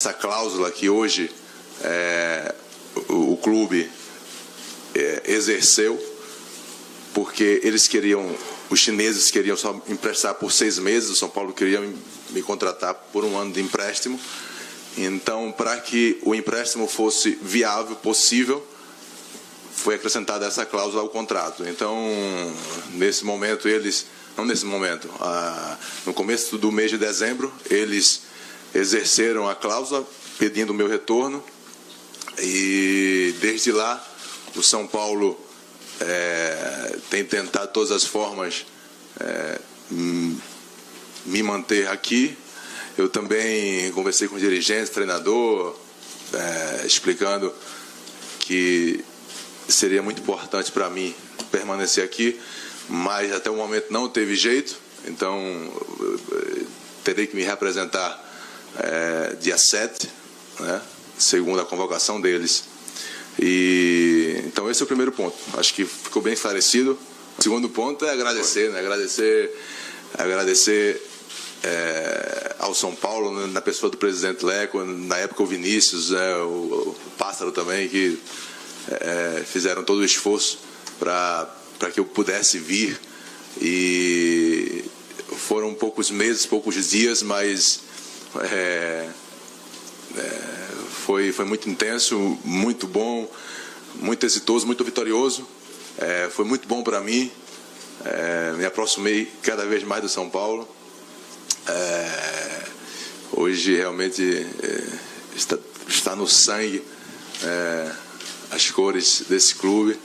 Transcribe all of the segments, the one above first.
Essa cláusula que hoje o clube exerceu, porque os chineses queriam só emprestar por 6 meses, o São Paulo queria me contratar por 1 ano de empréstimo. Então, para que o empréstimo fosse viável, possível, foi acrescentada essa cláusula ao contrato. Então, nesse momento, no começo do mês de dezembro, eles exerceram a cláusula pedindo o meu retorno, e desde lá o São Paulo tem tentado todas as formas me manter aqui. Eu também conversei com os dirigentes, treinador, explicando que seria muito importante para mim permanecer aqui, mas até o momento não teve jeito, então terei que me representar dia 7, né, segundo a convocação deles. Então esse é o primeiro ponto. Acho que ficou bem esclarecido. O segundo ponto é agradecer, né? Agradecer ao São Paulo, na pessoa do presidente Leco, na época o Vinícius, o Pássaro também, que fizeram todo o esforço para que eu pudesse vir. E foram poucos meses, poucos dias, mas foi muito intenso, muito bom, muito exitoso, muito vitorioso. Foi muito bom para mim. Me aproximei cada vez mais do São Paulo. Hoje realmente está no sangue as cores desse clube.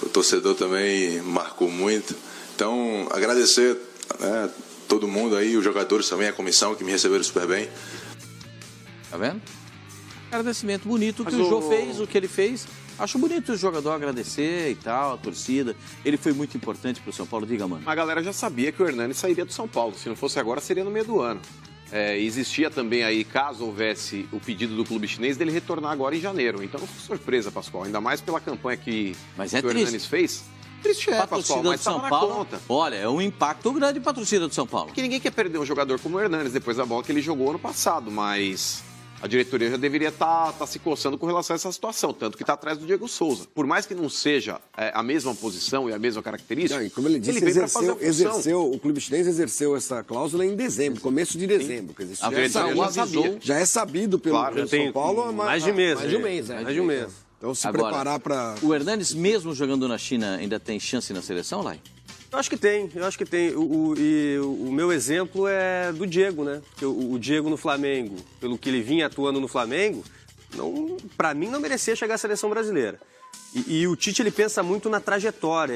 O torcedor também marcou muito. Então, agradecer todo mundo aí, os jogadores também, a comissão que me receberam super bem. Tá vendo? Agradecimento bonito que o Jô fez, o que ele fez. Acho bonito o jogador agradecer e tal, a torcida. Ele foi muito importante para o São Paulo. Diga, mano. A galera já sabia que o Hernani sairia do São Paulo. Se não fosse agora, seria no meio do ano. Existia também aí, caso houvesse o pedido do clube chinês, dele retornar agora em janeiro. Então não foi surpresa, Pascoal. Ainda mais pela campanha que o Hernani fez. Triste Pascoal, mas estava na conta. Olha, é um impacto grande para a torcida do São Paulo. Porque ninguém quer perder um jogador como o Hernanes depois da bola que ele jogou ano passado, mas a diretoria já deveria estar se coçando com relação a essa situação, tanto que está atrás do Diego Souza. Por mais que não seja a mesma posição e a mesma característica, não, e como ele disse, o clube chinês exerceu essa cláusula em dezembro, começo de dezembro. Quer dizer, já é sabido pelo São Paulo há mais de um mês. Então, preparar para... O Hernanes, mesmo jogando na China, ainda tem chance na seleção, Lai? Eu acho que tem. O meu exemplo é do Diego, né? Porque o Diego no Flamengo, pelo que ele vinha atuando no Flamengo, para mim não merecia chegar à seleção brasileira. E o Tite, ele pensa muito na trajetória.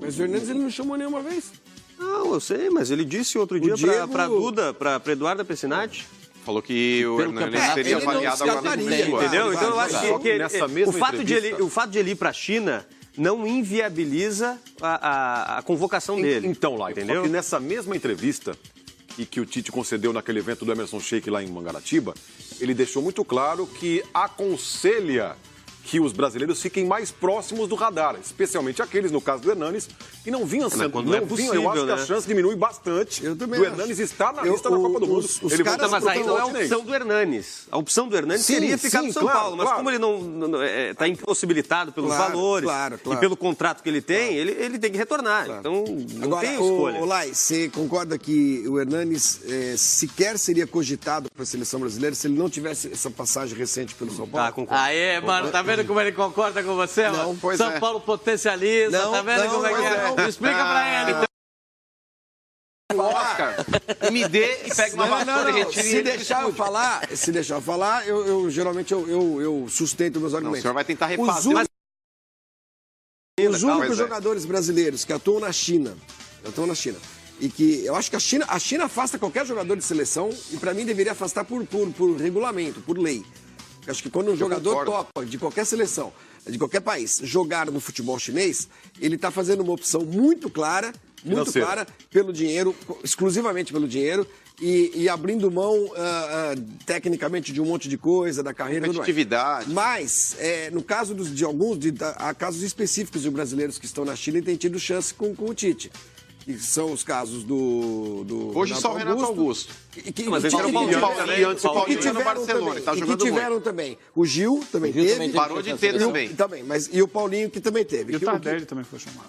Mas o Hernanes ele não chamou nenhuma vez. Não, eu sei, mas ele disse outro dia para Duda, para Eduarda Pessinati. Falou que o Hernanes seria avaliado agora no meio. Entendeu? Então eu acho que o fato de ele ir para a China não inviabiliza a convocação dele. Então, Lai, entendeu? Só que nessa mesma entrevista e que o Tite concedeu naquele evento do Emerson Sheik lá em Mangaratiba, ele deixou muito claro que aconselha que os brasileiros fiquem mais próximos do radar, especialmente aqueles, no caso do Hernanes, que não vinham sendo. Eu acho que a chance diminui bastante do Hernanes estar na lista da Copa do Mundo. Mas aí não é a opção do Hernanes. A opção do Hernanes seria ficar no São Paulo, mas como ele não está impossibilitado pelos valores e pelo contrato que ele tem, ele tem que retornar. Então não tem escolha. Lai, você concorda que o Hernanes sequer seria cogitado para a seleção brasileira se ele não tivesse essa passagem recente pelo São Paulo? Concordo. Aê, mano, tá vendo como ele concorda com você? Não, pois São Paulo potencializa, tá vendo como é que é? Explica pra ele, então. Oscar, me dê e pega uma vassoura e retire. Se deixar eu falar, eu geralmente sustento meus argumentos. O senhor vai tentar refazer. Os únicos jogadores brasileiros que atuam na China, e que eu acho que a China afasta qualquer jogador de seleção e para mim deveria afastar por regulamento, por lei. Acho que quando um jogador topa de qualquer seleção, de qualquer país, jogar no futebol chinês, ele está fazendo uma opção muito clara, pelo dinheiro, exclusivamente pelo dinheiro, e abrindo mão tecnicamente de um monte de coisa, da carreira. Competitividade. Mas, no caso há casos específicos de brasileiros que estão na China e têm tido chance com o Tite. que são os casos do Hoje só o Renato Augusto. Mas esse era o Paulinho também, antes o Paulinho no Barcelona, tá jogando que tiveram muito. também. O Gil também teve. Parou de ter também. E o Paulinho que também teve. E o Tardelli também foi chamado.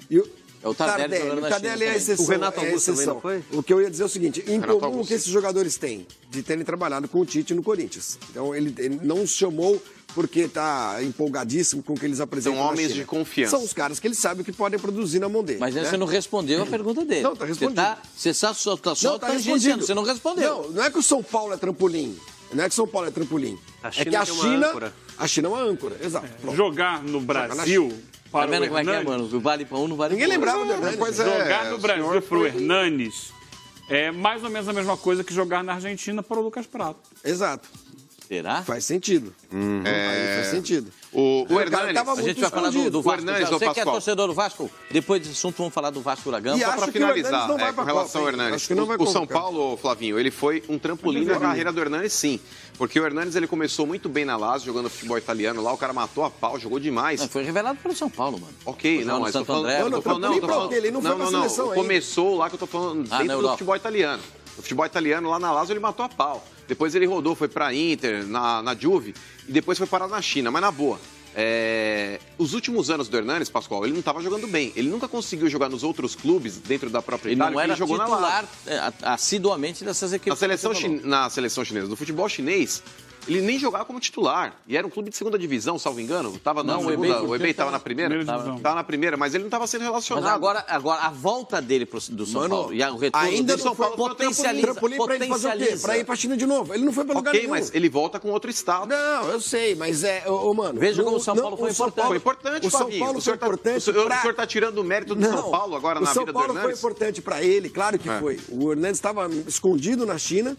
É o Tardelli jogando na Tardelli China é a exceção. O Renato Augusto também não foi? O que eu ia dizer é o seguinte, em Renato comum o Augusto. que esses jogadores têm de terem trabalhado com o Tite no Corinthians. Então ele não os chamou porque está empolgadíssimo com o que eles apresentam. São na homens China. de confiança. São os caras que ele sabe o que podem produzir na mão dele. Mas né? você não respondeu a pergunta dele. Não, tá respondido. Você está só Não, tá tangenciando, respondido. você não respondeu. Não é que o São Paulo é trampolim. Não é que o São Paulo é trampolim. A É China que a tem uma China... âncora. A China é uma âncora, exato. Pronto. Jogar no Brasil Tá para o vendo como é que é, Hernanes, mano? Vale para um, não vale Ninguém para lembrava do Hernani. Pois é, jogar no o Brasil senhor para o foi- Hernanes é mais ou menos a mesma coisa que jogar na Argentina para o Lucas Prato. Exato. Será? Faz sentido. Aí faz sentido. O cara Hernanes, tava A gente muito vai falar do escondido. Vasco. O Hernanes, Já. ô, Você que é Pascoal. torcedor do Vasco, depois desse assunto vamos falar do Vasco da Gama. E Só acho para que o Hernanes finalizar, não vai com pra relação ao Copa, hein? Hernanes, Acho que não vai o São convocar. Paulo, Flavinho, ele foi um trampolim na carreira do Hernanes, sim. Porque o Hernanes ele começou muito bem na Lazio, jogando futebol italiano lá, o cara matou a pau, jogou demais. Não, foi revelado pelo São Paulo, mano. Ok, Foi não, no mas tô Santo falando... André, Não, tô falando- trampolim tô pra falando- quê? Ele não foi pra seleção ainda. Começou lá que eu tô falando na dentro do Europa. futebol italiano. No futebol italiano, lá na Lazio, ele matou a pau. Depois ele rodou, foi pra Inter, na Juve, e depois foi parar na China, mas na boa. Os últimos anos do Hernanes, Pascoal, ele não estava jogando bem. Ele nunca conseguiu jogar nos outros clubes dentro da própria Ele Itália, não porque era ele jogou na Lazio. titular assiduamente dessas equipes. Na seleção chinesa, do futebol chinês, ele nem jogava como titular. E era um clube de segunda divisão, salvo engano. Tava na Não, o segunda, Ebay o Ebay estava na primeira? Primeira divisão. Estava na primeira, mas ele não estava sendo relacionado. Mas agora a volta dele do São Mano, Paulo e o retorno ainda dele não foi potencializa. trampolim pra ele fazer o quê? Pra ir pra China de novo. Ele não foi pra lugar Ok, nenhum. mas ele volta com outro estado. Não, eu sei, mas mano... Veja como o São Paulo foi importante. Foi importante, O São Flavinho. Paulo O senhor foi importante o senhor está tirando o mérito do São Paulo agora na vida do O São Paulo foi Hernanes? importante pra ele, claro que foi. O Hernanes estava escondido na China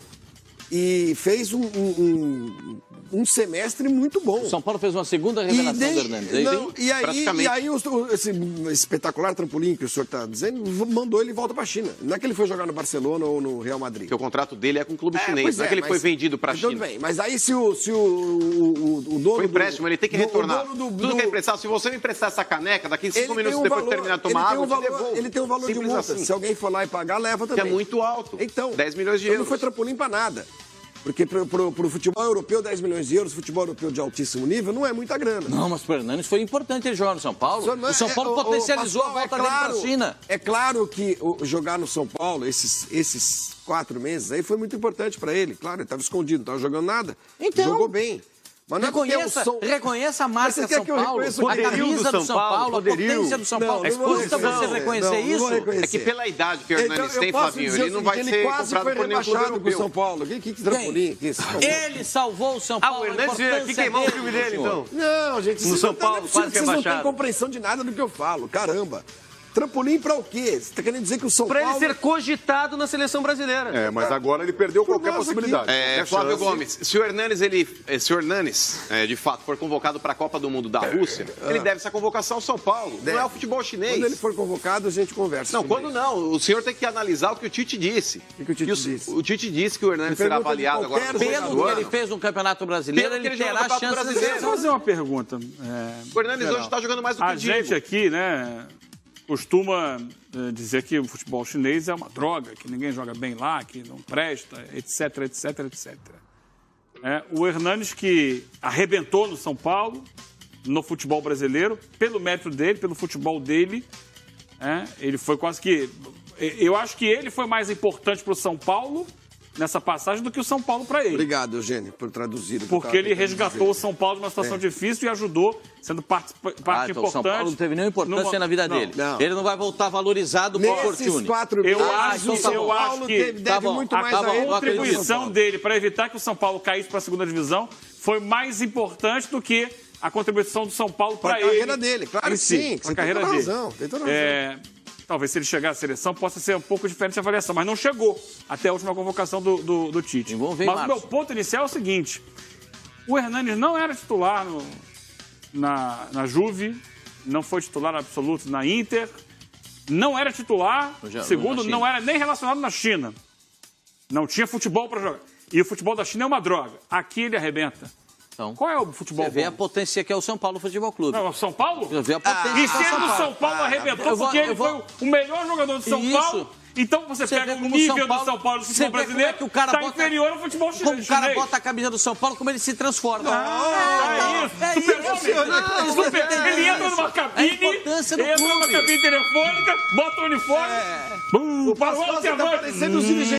e fez um semestre muito bom. O São Paulo fez uma segunda revelação do Hernandes. E aí esse espetacular trampolim que o senhor está dizendo mandou ele volta para a China. Não é que ele foi jogar no Barcelona ou no Real Madrid. Porque o contrato dele é com o clube chinês, Pois não é que ele foi vendido para a Tudo China. bem, mas aí se o dono Foi empréstimo, ele tem que retornar. o dono Tudo que é emprestado. Se você me emprestar essa caneca, daqui 5 ele minutos tem um depois valor, de terminar de tomar água, eu te devolvo. ele tem um valor de Simples multa. assim. Se alguém for lá e pagar, leva Que também. é muito alto. Então, 10 milhões de então euros. não foi trampolim para nada. Porque pro futebol europeu, 10 milhões de euros, futebol europeu de altíssimo nível, não é muita grana. Não, mas pro Hernandes foi importante ele jogar no São Paulo. O São Paulo potencializou a volta dele para a China. É claro que jogar no São Paulo, esses 4 meses aí, foi muito importante para ele. Claro, ele estava escondido, não estava jogando nada. Então, jogou bem. Mas não é porque reconheça a marca Mas você quer São que eu Paulo, reconheça a o poderio camisa do São Paulo, a potência do São Paulo. Não vou Custa você reconhecer. reconhecer Não isso? vou reconhecer. É que pela idade que o Hernanes Então, tem, eu posso Flavinho, dizer ele o não seguinte, vai ele ser quase comprado foi por nenhum clube rebaixado com o europeu. São Paulo. Que trampolim? Que isso? Ele salvou o São Paulo. O Hernandes veio aqui queimar o filme dele, então. Não, gente, No vocês São não- Paulo, não é possível quase que vocês não têm rebaixado. compreensão de nada do que eu falo. Caramba. Trampolim pra o quê? Você tá querendo dizer que o São Pra Paulo... ele ser cogitado na seleção brasileira. É, mas agora ele perdeu Por qualquer nós aqui. possibilidade. Qualquer Flávio chance. Gomes, se o Hernanes, de fato, for convocado para a Copa do Mundo da Rússia, ele deve essa convocação ao São Paulo. Não é o futebol chinês. Quando ele for convocado, a gente conversa. Não, sobre quando isso. não. O senhor tem que analisar o que o Tite disse. O que o Tite disse? O Tite disse que o Hernanes Me será pergunta de avaliado agora qualquer no final Pelo do que ano. ele fez no Campeonato Brasileiro, Pelo que ele ele terá jogou no chance Campeonato de Brasileiro. Deixa eu fazer uma pergunta. O Hernanes geral. hoje está jogando mais do que A o gente Diego. aqui, né, costuma dizer que o futebol chinês é uma droga, que ninguém joga bem lá, que não presta, etc, etc, etc. O Hernanes que arrebentou no São Paulo, no futebol brasileiro, pelo mérito dele, pelo futebol dele, ele foi quase que... Eu acho que ele foi mais importante para o São Paulo nessa passagem do que o São Paulo para ele. Obrigado, Eugênio, por traduzir. o que eu Porque tava ele tentando resgatou dizer. o São Paulo de uma situação difícil e ajudou, sendo parte Então importante. o São Paulo não teve nenhuma importância na vida dele. não. Ele não vai voltar valorizado por Nesses Fortune. 4 meses, Eu acho- o São eu Paulo acho que- deve tá bom, muito mais acaba a ele a do que o São contribuição Paulo. dele para evitar que o São Paulo caísse para a segunda divisão foi mais importante do que a contribuição do São Paulo Pra para ele. carreira dele, claro em que si, sim, pra você carreira tem toda dele. razão, tem toda razão. Talvez se ele chegar à seleção possa ser um pouco diferente a avaliação, mas não chegou até a última convocação do Tite. Vamos ver em Mas o março. meu ponto inicial é o seguinte: o Hernanes não era titular na Juve, não foi titular absoluto na Inter, não era titular, segundo, na China. não era nem relacionado na China. Não tinha futebol para jogar. E o futebol da China é uma droga. Aqui ele arrebenta. Então, Qual é o futebol você vê bom? a potência que é o São Paulo Futebol Clube. Não, São Paulo? Você vê a potência E que é o sendo São o Paulo. São Paulo arrebentou, porque ele foi o melhor jogador de São Isso. Paulo. Então você pega vê o como nível São Paulo- do São Paulo do você futebol vê como brasileiro, é que o cara tá bota- inferior ao futebol chinês. Como o cara bota a camisa do São Paulo, como ele se transforma. É isso. Super-homem. Ele entra numa cabine, importância do entra numa clube. cabine telefônica, bota o uniforme, parou o Tá parecendo os dirigentes